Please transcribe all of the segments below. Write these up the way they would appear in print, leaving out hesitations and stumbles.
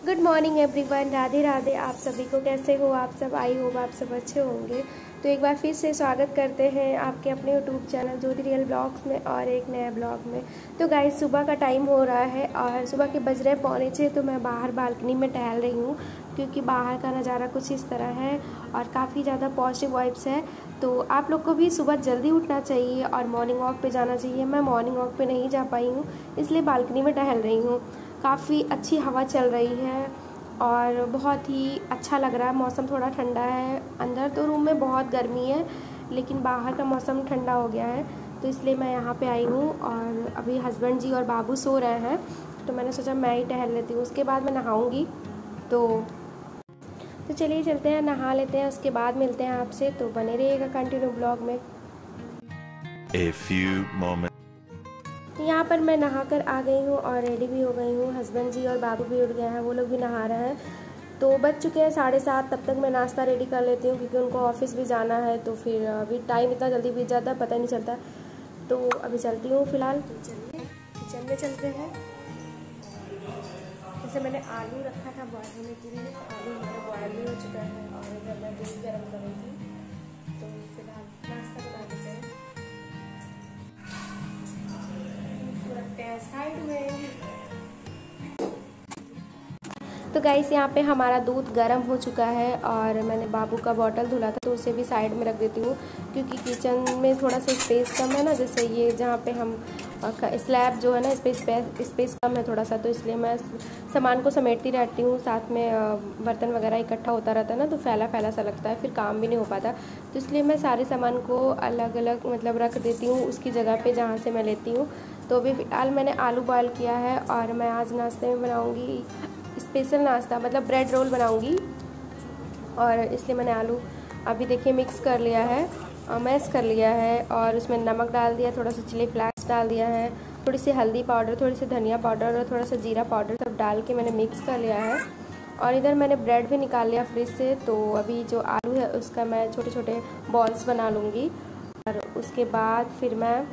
Good morning everyone, Radhe Radhe. आप सभी को कैसे हो आप सब? आई होप आप सब अच्छे होंगे। तो एक बार फिर से स्वागत करते हैं आपके अपने यूट्यूब चैनल ज्योति रियल ब्लॉग्स में और एक नया ब्लॉग में। तो गाइस, सुबह का टाइम हो रहा है और सुबह के बज रहे 5:45। तो मैं बाहर बालकनी में टहल रही हूँ क्योंकि बाहर का नज़ारा कुछ इस तरह है और काफ़ी ज़्यादा पॉजिटिव वाइब्स है। तो आप लोग को भी सुबह जल्दी उठना चाहिए और मॉर्निंग वॉक पे जाना चाहिए। मैं मॉर्निंग वॉक पे नहीं जा पाई हूँ, इसलिए बालकनी में टहल रही हूँ। काफ़ी अच्छी हवा चल रही है और बहुत ही अच्छा लग रहा है। मौसम थोड़ा ठंडा है। अंदर तो रूम में बहुत गर्मी है, लेकिन बाहर का मौसम ठंडा हो गया है, तो इसलिए मैं यहाँ पे आई हूँ। और अभी हस्बैंड जी और बाबू सो रहे हैं, तो मैंने सोचा मैं ही टहल लेती हूँ। उसके बाद मैं नहाऊँगी। तो चलिए चलते हैं, नहा लेते हैं, उसके बाद मिलते हैं आपसे। तो बने रहिएगा कंटिन्यू ब्लॉग में। A few moments. यहाँ पर मैं नहाकर आ गई हूँ और रेडी भी हो गई हूँ। हस्बैंड जी और बाबू भी उठ गए हैं, वो लोग भी नहा रहे हैं। तो बज चुके हैं 7:30। तब तक मैं नाश्ता रेडी कर लेती हूँ क्योंकि उनको ऑफिस भी जाना है। तो फिर अभी टाइम इतना जल्दी बीत जाता है, पता नहीं चलता। तो अभी चलती हूँ फिलहाल। तो चलिए किचन में चलते हैं। जैसे मैंने आलू रखा था बॉयल होने के लिए, आलू हमारा बॉयल भी हो चुका है और इधर मैं दूध गर्म कर रही थी। तो फिलहाल नाश्ता बना लेते हैं। साइड में तो गाइस, यहाँ पे हमारा दूध गर्म हो चुका है और मैंने बाबू का बॉटल धुला था, तो उसे भी साइड में रख देती हूँ क्योंकि किचन में थोड़ा सा स्पेस कम है ना। जैसे ये जहाँ पे हम स्लैब जो है ना, स्पेस कम है थोड़ा सा, तो इसलिए मैं सामान को समेटती रहती हूँ। साथ में बर्तन वगैरह इकट्ठा होता रहता है ना, तो फैला फैला सा लगता है, फिर काम भी नहीं हो पाता। तो इसलिए मैं सारे सामान को अलग अलग मतलब रख देती हूँ उसकी जगह पे जहाँ से मैं लेती हूँ। तो अभी फिलहाल मैंने आलू बॉयल किया है और मैं आज नाश्ते में बनाऊँगी स्पेशल नाश्ता, मतलब ब्रेड रोल बनाऊंगी। और इसलिए मैंने आलू अभी देखिए मिक्स कर लिया है, मैश कर लिया है और उसमें नमक डाल दिया, थोड़ा सा चिली फ्लेक्स डाल दिया है, थोड़ी सी हल्दी पाउडर, थोड़ी सी धनिया पाउडर और थोड़ा सा जीरा पाउडर, सब डाल के मैंने मिक्स कर लिया है। और इधर मैंने ब्रेड भी निकाल लिया फ्रिज से। तो अभी जो आलू है उसका मैं छोटे छोटे बॉल्स बना लूँगी और उसके बाद फिर मैं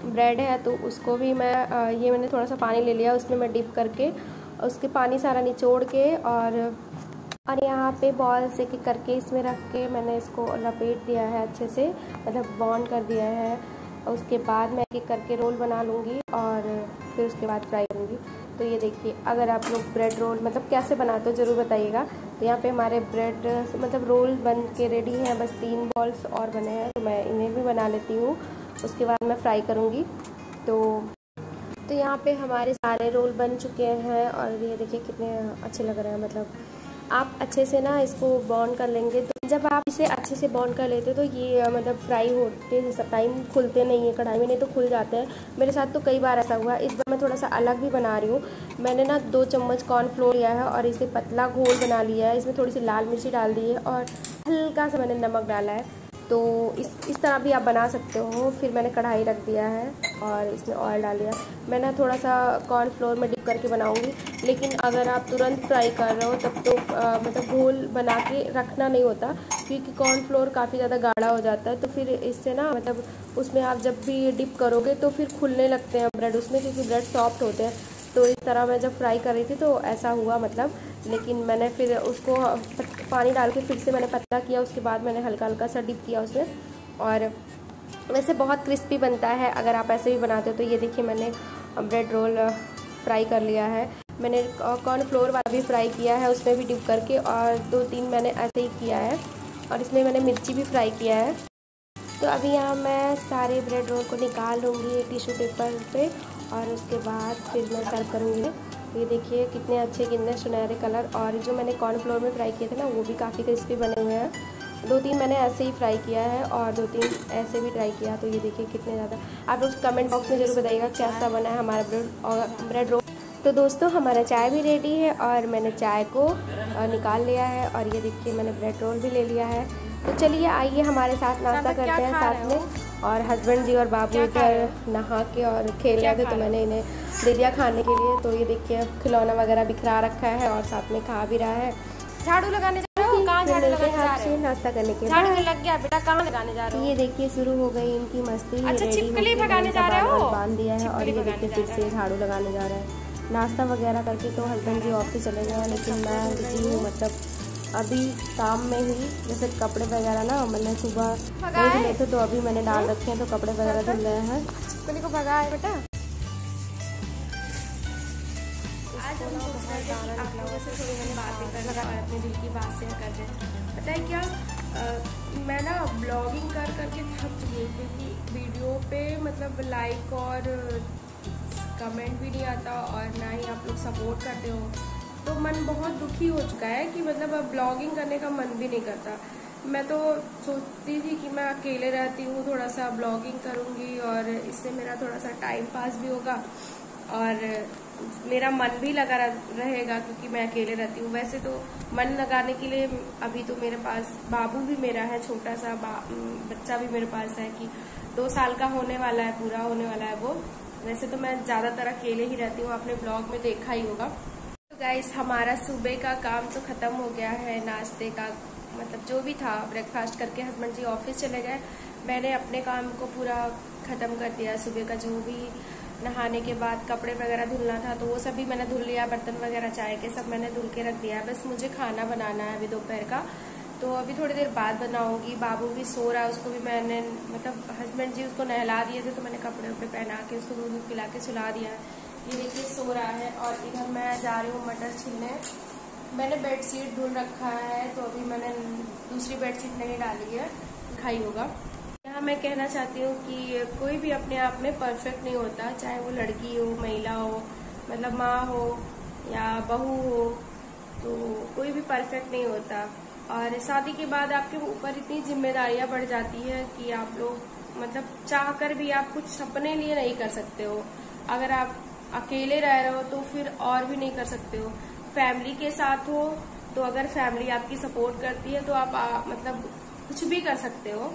ब्रेड है तो उसको भी मैं ये मैंने थोड़ा सा पानी ले लिया, उसमें मैं डिप करके उसके पानी सारा निचोड़ के और यहाँ पे बॉल से करके इसमें रख के मैंने इसको लपेट दिया है अच्छे से, मतलब बॉन्ड कर दिया है। उसके बाद मैं एक करके रोल बना लूँगी और फिर उसके बाद फ्राई करूँगी। तो ये देखिए, अगर आप लोग ब्रेड रोल मतलब कैसे बनाते हो ज़रूर बताइएगा। तो यहाँ पे हमारे ब्रेड मतलब रोल बन के रेडी हैं, बस 3 बॉल्स और बने हैं, तो मैं इन्हें भी बना लेती हूँ। उसके बाद मैं फ्राई करूँगी। तो यहाँ पे हमारे सारे रोल बन चुके हैं और ये देखिए कितने अच्छे लग रहे हैं। मतलब आप अच्छे से ना इसको बॉन्ड कर लेंगे, तो जब आप इसे अच्छे से बॉन्ड कर लेते तो ये मतलब फ्राई होते हैं सब टाइम खुलते नहीं है कढ़ाई में, नहीं तो खुल जाते हैं। मेरे साथ तो कई बार ऐसा हुआ। इस बार मैं थोड़ा सा अलग भी बना रही हूँ। मैंने ना 2 चम्मच कॉर्नफ्लोर लिया है और इसे पतला घोल बना लिया है। इसमें थोड़ी सी लाल मिर्ची डाल दी है और हल्का सा मैंने नमक डाला है। तो इस तरह भी आप बना सकते हो। फिर मैंने कढ़ाई रख दिया है और इसमें ऑयल डाल दिया। मैं ना थोड़ा सा कॉर्नफ्लोर में डिप करके बनाऊंगी, लेकिन अगर आप तुरंत फ्राई कर रहे हो तब तो मतलब घोल बना के रखना नहीं होता क्योंकि कॉर्नफ्लोर काफ़ी ज़्यादा गाढ़ा हो जाता है। तो फिर इससे ना मतलब उसमें आप जब भी डिप करोगे तो फिर खुलने लगते हैं ब्रेड उसमें, क्योंकि ब्रेड सॉफ्ट होते हैं। तो इस तरह मैं जब फ्राई कर रही थी तो ऐसा हुआ मतलब, लेकिन मैंने फिर उसको पानी डाल के फिर से मैंने पतला किया। उसके बाद मैंने हल्का हल्का सा डिप किया उसमें और वैसे बहुत क्रिस्पी बनता है अगर आप ऐसे भी बनाते हो। तो ये देखिए मैंने ब्रेड रोल फ्राई कर लिया है। मैंने कॉर्नफ्लोर वाला भी फ्राई किया है उसमें भी डिप करके, और 2-3 मैंने ऐसे ही किया है और इसमें मैंने मिर्ची भी फ्राई किया है। तो अभी यहाँ मैं सारे ब्रेड रोल को निकाल लूँगी टिश्यू पेपर पे और उसके बाद फिर मैं सर्व करूँगी। ये देखिए कितने अच्छे कितने सुनहरे कलर, और जो मैंने कॉर्नफ्लोर में फ्राई किए थे ना वो भी काफ़ी क्रिस्पी बने हुए हैं। 2-3 मैंने ऐसे ही फ्राई किया है और 2-3 ऐसे भी ट्राई किया। तो ये देखिए कितने ज़्यादा। आप लोग कमेंट बॉक्स में ज़रूर बताइएगा कैसा बना है हमारा ब्रेड रोल। तो दोस्तों, हमारा चाय भी रेडी है और मैंने चाय को निकाल लिया है और ये देखिए मैंने ब्रेड रोल भी ले लिया है। तो चलिए आइए हमारे साथ नाश्ता करते हैं साथ में। और हस्बैंड जी और बाबू इधर नहा के और खेल रहे थे, तो मैंने इन्हें दे दिया खाने के लिए। तो ये देखिए खिलौना वगैरह बिखरा रखा है और साथ में खा भी रहा है। झाड़ू लगाने जा रहे हो? कहाँ झाड़ू लगाने जा रहे हो? नाश्ता करने के झाड़ू लग गया बेटा, कहाँ लगाने जा रहे हो? ये देखिए शुरू हो गई इनकी मस्ती। अच्छा, छिपकली भगाने जा रहे हो? बांध दिया है और ये देखिए फिर से झाड़ू लगाने जा रहा है। नाश्ता वगैरह करके तो हस्बैंड जी ऑफिस चले गए, लेकिन मैं बिजी हूँ मतलब अभी शाम में ही। जैसे कपड़े वगैरह ना मैंने सुबह नहीं धुले थे तो अभी मैंने डाल रखे हैं, तो कपड़े वगैरह धुल रहे हैं। कुनी को भगा है बेटा। आज हम सोच रहे थे कि आप लोगों से थोड़ी मैंने बातें कर लगा और अपने दिल की बात शेयर कर दें। पता है क्या, मैं ना ब्लॉगिंग कर करके थक चुकी हूँ, क्योंकि वीडियो पे मतलब लाइक और कमेंट भी नहीं आता और ना ही आप लोग सपोर्ट करते हो, तो मन बहुत दुखी हो चुका है कि मतलब अब ब्लॉगिंग करने का मन भी नहीं करता। मैं तो सोचती थी कि मैं अकेले रहती हूँ, थोड़ा सा ब्लॉगिंग करूँगी और इससे मेरा थोड़ा सा टाइम पास भी होगा और मेरा मन भी लगा रहेगा, क्योंकि मैं अकेले रहती हूँ। वैसे तो मन लगाने के लिए अभी तो मेरे पास बाबू भी मेरा है, छोटा सा बच्चा भी मेरे पास है कि 2 साल का होने वाला है, पूरा होने वाला है वो। वैसे तो मैं ज़्यादातर अकेले ही रहती हूँ, आपने ब्लॉग में देखा ही होगा। तो गाइस, हमारा सुबह का काम तो ख़त्म हो गया है, नाश्ते का मतलब जो भी था ब्रेकफास्ट करके हस्बैंड जी ऑफिस चले गए। मैंने अपने काम को पूरा ख़त्म कर दिया। सुबह का जो भी नहाने के बाद कपड़े वगैरह धुलना था तो वो सभी मैंने धुल लिया, बर्तन वगैरह चाय के सब मैंने धुल के रख दिया। बस मुझे खाना बनाना है अभी दोपहर का, तो अभी थोड़ी देर बाद बनाऊंगी। बाबू भी सो रहा है, उसको भी मैंने मतलब हस्बैंड जी उसको नहला दिए थे, तो मैंने कपड़े वपड़े पहना के उसको दूध पिला के सुला दिया है। ये देखिए सो रहा है। और इधर मैं जा रही हूँ मटर छीलने। मैंने बेडशीट धुल रखा है, तो अभी मैंने दूसरी बेडशीट नहीं डाली है, दिखाई होगा। यहाँ मैं कहना चाहती हूँ कि कोई भी अपने आप में परफेक्ट नहीं होता, चाहे वो लड़की हो, महिला हो, मतलब माँ हो या बहू हो, तो कोई भी परफेक्ट नहीं होता। और शादी के बाद आपके ऊपर इतनी जिम्मेदारियां बढ़ जाती है कि आप लोग मतलब चाह कर भी आप कुछ अपने लिए नहीं कर सकते हो। अगर आप अकेले रह रहे हो तो फिर और भी नहीं कर सकते हो। फैमिली के साथ हो तो अगर फैमिली आपकी सपोर्ट करती है तो आप मतलब कुछ भी कर सकते हो।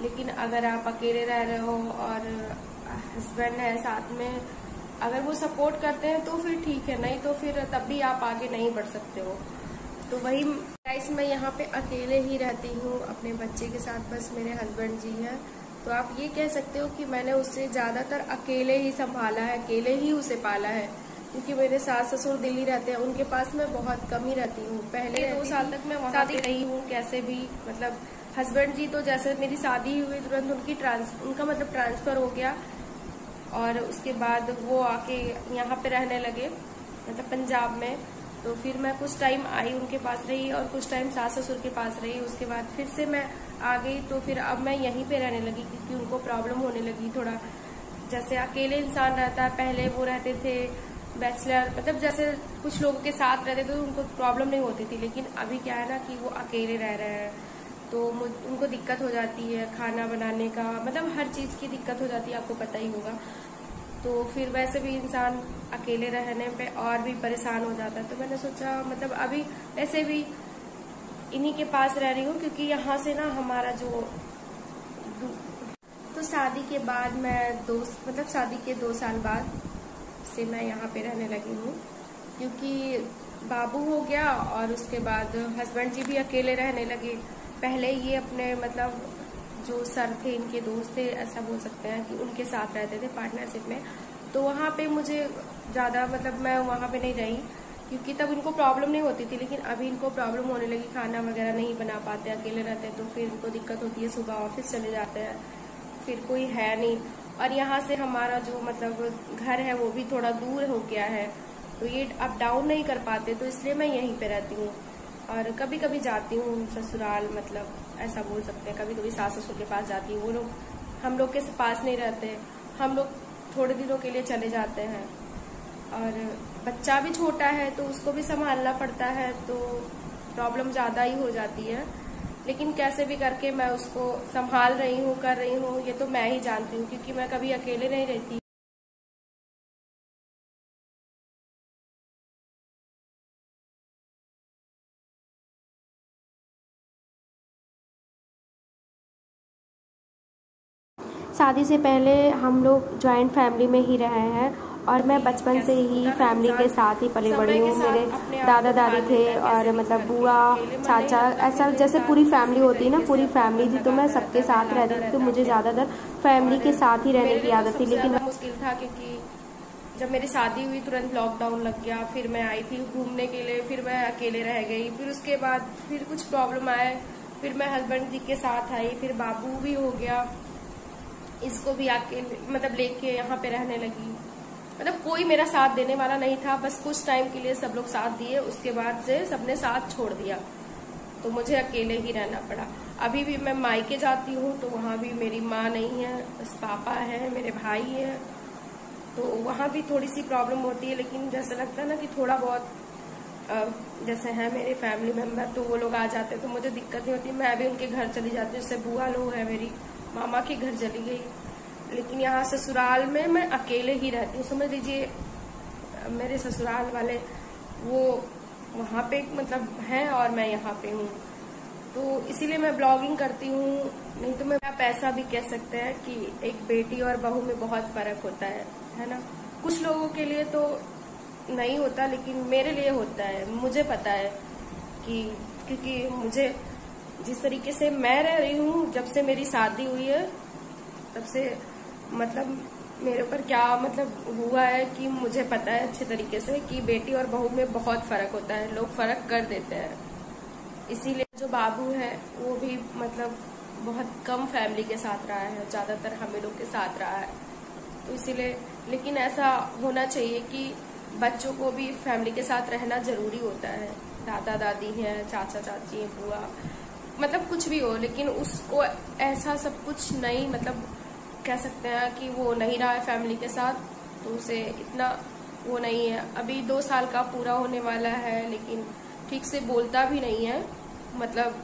लेकिन अगर आप अकेले रह रहे हो और हस्बैंड है साथ में, अगर वो सपोर्ट करते हैं तो फिर ठीक है, नहीं तो फिर तब भी आप आगे नहीं बढ़ सकते हो। तो वही गाइस, मैं यहाँ पे अकेले ही रहती हूँ अपने बच्चे के साथ, बस मेरे हस्बैंड जी हैं। तो आप ये कह सकते हो कि मैंने उससे ज़्यादातर अकेले ही संभाला है, अकेले ही उसे पाला है, क्योंकि मेरे सास ससुर दिल्ली रहते हैं, उनके पास मैं बहुत कम ही रहती हूँ। पहले 2 साल तक मैं वहाँ पे रही हूँ कैसे भी, मतलब हस्बैंड जी तो जैसे मेरी शादी हुई तुरंत उनका मतलब ट्रांसफ़र हो गया और उसके बाद वो आके यहाँ पे रहने लगे, मतलब पंजाब में। तो फिर मैं कुछ टाइम आई उनके पास रही और कुछ टाइम सास ससुर के पास रही। उसके बाद फिर से मैं आ गई, तो फिर अब मैं यहीं पे रहने लगी, क्योंकि उनको प्रॉब्लम होने लगी थोड़ा। जैसे अकेले इंसान रहता है, पहले वो रहते थे बैचलर, मतलब जैसे कुछ लोगों के साथ रहते थे तो उनको प्रॉब्लम नहीं होती थी, लेकिन अभी क्या है ना कि वो अकेले रह रहे हैं तो उनको दिक्कत हो जाती है खाना बनाने का, मतलब हर चीज़ की दिक्कत हो जाती है, आपको पता ही होगा। तो फिर वैसे भी इंसान अकेले रहने पे और भी परेशान हो जाता है। तो मैंने सोचा मतलब अभी वैसे भी इन्हीं के पास रह रही हूँ, क्योंकि यहाँ से ना हमारा जो तो शादी के बाद मैं शादी के 2 साल बाद से मैं यहाँ पे रहने लगी हूँ, क्योंकि बाबू हो गया और उसके बाद हस्बैंड जी भी अकेले रहने लगे। पहले ये अपने मतलब जो सर थे, इनके दोस्त थे, ऐसा बोल सकते हैं कि उनके साथ रहते थे पार्टनरशिप में। तो वहाँ पे मुझे ज़्यादा मतलब मैं वहाँ पे नहीं रही, क्योंकि तब इनको प्रॉब्लम नहीं होती थी, लेकिन अभी इनको प्रॉब्लम होने लगी, खाना वगैरह नहीं बना पाते, अकेले रहते हैं, तो फिर इनको दिक्कत होती है। सुबह ऑफिस चले जाते हैं, फिर कोई है नहीं, और यहाँ से हमारा जो मतलब घर है वो भी थोड़ा दूर हो गया है, तो ये अप डाउन नहीं कर पाते, तो इसलिए मैं यहीं पे रहती हूँ। और कभी कभी जाती हूँ ससुराल, मतलब ऐसा बोल सकते हैं, कभी कभी सास ससुर के पास जाती हूँ। वो लोग हम लोग के पास नहीं रहते, हम लोग थोड़े दिनों के लिए चले जाते हैं। और बच्चा भी छोटा है तो उसको भी संभालना पड़ता है, तो प्रॉब्लम ज़्यादा ही हो जाती है। लेकिन कैसे भी करके मैं उसको संभाल रही हूँ, कर रही हूँ, ये तो मैं ही जानती हूँ, क्योंकि मैं कभी अकेले नहीं रहती। शादी से पहले हम लोग जॉइंट फैमिली में ही रहे हैं, और मैं बचपन से ही फैमिली के साथ ही पली बड़ी हूँ। मेरे दादा दादी थे और मतलब बुआ चाचा, ऐसा जैसे पूरी फैमिली होती है ना, पूरी फैमिली थी, तो मैं सबके साथ रहती थी। तो मुझे ज़्यादातर फैमिली के साथ ही रहने की आदत थी। लेकिन मुश्किल था, क्योंकि जब मेरी शादी हुई तुरंत लॉकडाउन लग गया, फिर मैं आई थी घूमने के लिए, फिर मैं अकेले रह गई, फिर उसके बाद फिर कुछ प्रॉब्लम आए, फिर मैं हस्बैंड जी के साथ आई, फिर बाबू भी हो गया, इसको भी अकेले मतलब लेके यहाँ पे रहने लगी। मतलब कोई मेरा साथ देने वाला नहीं था, बस कुछ टाइम के लिए सब लोग साथ दिए, उसके बाद से सबने साथ छोड़ दिया, तो मुझे अकेले ही रहना पड़ा। अभी भी मैं मायके जाती हूँ तो वहाँ भी मेरी माँ नहीं है, बस पापा है, मेरे भाई है, तो वहाँ भी थोड़ी सी प्रॉब्लम होती है। लेकिन जैसा लगता है ना कि थोड़ा बहुत जैसे है मेरे फैमिली मेम्बर, तो वो लोग आ जाते हैं तो मुझे दिक्कत नहीं होती, मैं भी उनके घर चली जाती हूँ। जैसे बुआ लोग है, मेरी मामा के घर चली गई, लेकिन यहाँ ससुराल में मैं अकेले ही रहती हूँ। समझ लीजिए मेरे ससुराल वाले वो वहाँ पे मतलब हैं और मैं यहाँ पे हूँ, तो इसीलिए मैं ब्लॉगिंग करती हूँ। नहीं तो मैं आप ऐसा भी कह सकते हैं कि एक बेटी और बहू में बहुत फर्क होता है ना। कुछ लोगों के लिए तो नहीं होता, लेकिन मेरे लिए होता है। मुझे पता है कि क्योंकि मुझे जिस तरीके से मैं रह रही हूँ, जब से मेरी शादी हुई है तब से मतलब मेरे ऊपर क्या मतलब हुआ है कि मुझे पता है अच्छे तरीके से कि बेटी और बहू में बहुत फर्क होता है, लोग फर्क कर देते हैं। इसीलिए जो बाबू है वो भी मतलब बहुत कम फैमिली के साथ रहा है, ज्यादातर हम लोग के साथ रहा है, तो इसीलिए। लेकिन ऐसा होना चाहिए कि बच्चों को भी फैमिली के साथ रहना जरूरी होता है। दादा दादी हैं, चाचा चाची हैं, बुआ, मतलब कुछ भी हो, लेकिन उसको ऐसा सब कुछ नहीं मतलब कह सकते हैं कि वो नहीं रहा है फैमिली के साथ, तो उसे इतना वो नहीं है। अभी 2 साल का पूरा होने वाला है, लेकिन ठीक से बोलता भी नहीं है। मतलब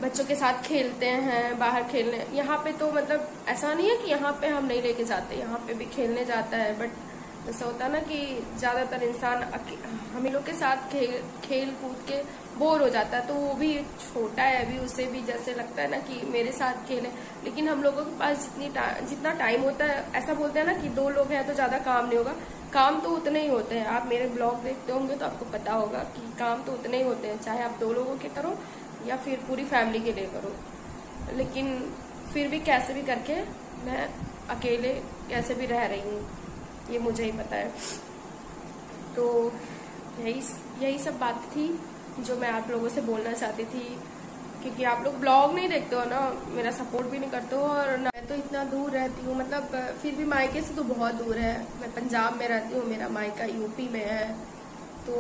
बच्चों के साथ खेलते हैं, बाहर खेलने, यहाँ पे तो मतलब ऐसा नहीं है कि यहाँ पे हम नहीं लेके जाते, यहाँ पे भी खेलने जाता है। बट जैसा होता है ना कि ज्यादातर इंसान हम लोग के साथ खेल कूद के बोर हो जाता है, तो वो भी छोटा है अभी, उसे भी जैसे लगता है ना कि मेरे साथ खेले। लेकिन हम लोगों के पास जितना टाइम होता है, ऐसा बोलते हैं ना कि 2 लोग हैं तो ज्यादा काम नहीं होगा, काम तो उतने ही होते हैं। आप मेरे ब्लॉग देखते होंगे तो आपको पता होगा कि काम तो उतने ही होते हैं, चाहे आप 2 लोगों के करो या फिर पूरी फैमिली के लिए करो। लेकिन फिर भी कैसे भी करके मैं अकेले कैसे भी रह रही हूँ, ये मुझे ही पता है। तो यही सब बात थी जो मैं आप लोगों से बोलना चाहती थी, क्योंकि आप लोग ब्लॉग नहीं देखते हो ना, मेरा सपोर्ट भी नहीं करते हो, और मैं तो इतना दूर रहती हूँ, मतलब फिर भी मायके से तो बहुत दूर है। मैं पंजाब में रहती हूँ, मेरा मायका यूपी में है, तो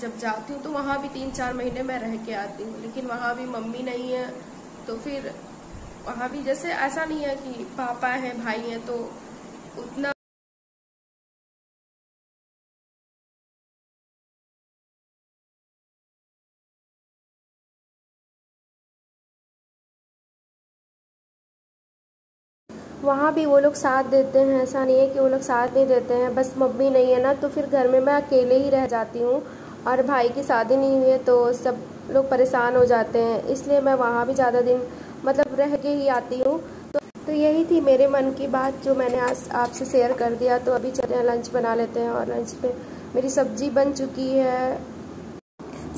जब जाती हूँ तो वहाँ भी 3-4 महीने मैं रह के आती हूँ। लेकिन वहाँ भी मम्मी नहीं है, तो फिर वहाँ भी जैसे ऐसा नहीं है कि पापा है, भाई है, तो उतना वहाँ भी वो लोग साथ देते हैं, ऐसा नहीं है कि वो लोग साथ नहीं देते हैं। बस मम्मी नहीं है ना, तो फिर घर में मैं अकेले ही रह जाती हूँ, और भाई की शादी नहीं हुई है तो सब लोग परेशान हो जाते हैं, इसलिए मैं वहाँ भी ज़्यादा दिन मतलब रह के ही आती हूँ। तो यही थी मेरे मन की बात जो मैंने आज आपसे शेयर कर दिया। तो अभी चलते हैं लंच बना लेते हैं, और लंच पे मेरी सब्जी बन चुकी है।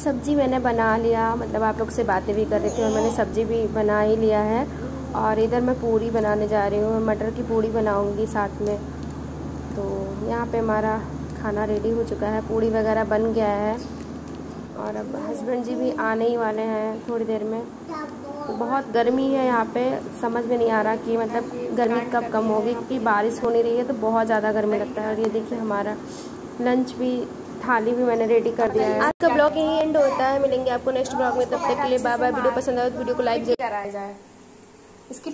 सब्जी मैंने बना लिया, मतलब आप लोग से बातें भी कर रही थी और मैंने सब्जी भी बना ही लिया है। और इधर मैं पूरी बनाने जा रही हूँ, मटर की पूरी बनाऊँगी साथ में। तो यहाँ पे हमारा खाना रेडी हो चुका है, पूरी वगैरह बन गया है, और अब हस्बैंड जी भी आने ही वाले हैं थोड़ी देर में। तो बहुत गर्मी है यहाँ पे, समझ में नहीं आ रहा कि मतलब गर्मी कब कम होगी, क्योंकि बारिश हो नहीं रही है तो बहुत ज़्यादा गर्मी लगता है। और ये देखिए हमारा लंच भी, थाली भी मैंने रेडी कर दिया है। आज का ब्लॉग यही एंड होता है, मिलेंगे आपको नेक्स्ट ब्लॉग में, तब तक के लिए बाय बाय। वीडियो पसंद आए तो वीडियो को लाइक जरूर कराया जाए। इसकी